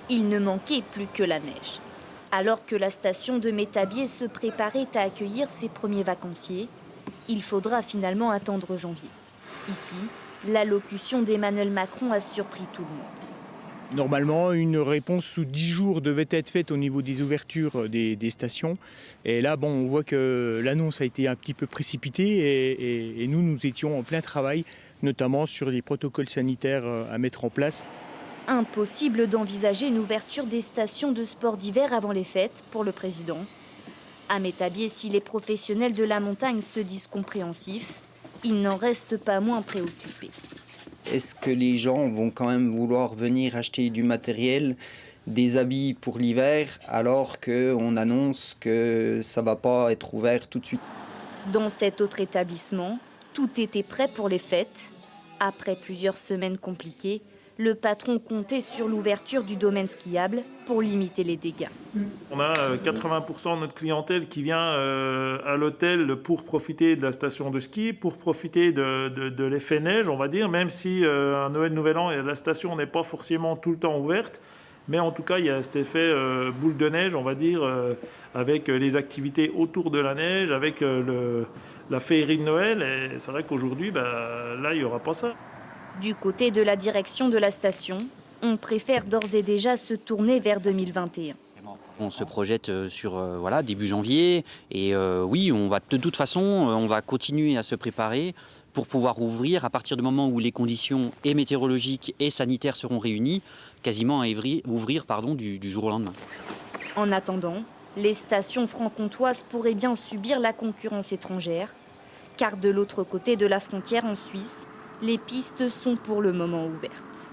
Il ne manquait plus que la neige. Alors que la station de Métabier se préparait à accueillir ses premiers vacanciers, il faudra finalement attendre janvier. Ici, l'allocution d'Emmanuel Macron a surpris tout le monde. Normalement, une réponse sous 10 jours devait être faite au niveau des ouvertures des stations. Et là, on voit que l'annonce a été un petit peu précipitée et nous étions en plein travail, notamment sur les protocoles sanitaires à mettre en place. Impossible d'envisager une ouverture des stations de sport d'hiver avant les fêtes pour le président. À Métabier, si les professionnels de la montagne se disent compréhensifs, ils n'en restent pas moins préoccupés. Est-ce que les gens vont quand même vouloir venir acheter du matériel, des habits pour l'hiver, alors qu'on annonce que ça ne va pas être ouvert tout de suite? Dans cet autre établissement, tout était prêt pour les fêtes. Après plusieurs semaines compliquées, le patron comptait sur l'ouverture du domaine skiable pour limiter les dégâts. On a 80% de notre clientèle qui vient à l'hôtel pour profiter de la station de ski, pour profiter de l'effet neige, on va dire, même si un Noël, Nouvel An, la station n'est pas forcément tout le temps ouverte. Mais en tout cas, il y a cet effet boule de neige, on va dire, avec les activités autour de la neige, avec la féerie de Noël. Et c'est vrai qu'aujourd'hui, là, il n'y aura pas ça. Du côté de la direction de la station, on préfère d'ores et déjà se tourner vers 2021. On se projette sur début janvier et oui, de toute façon, on va continuer à se préparer pour pouvoir ouvrir à partir du moment où les conditions et météorologiques et sanitaires seront réunies, quasiment à ouvrir du jour au lendemain. En attendant, les stations franc-comtoises pourraient bien subir la concurrence étrangère, car de l'autre côté de la frontière en Suisse, les pistes sont pour le moment ouvertes.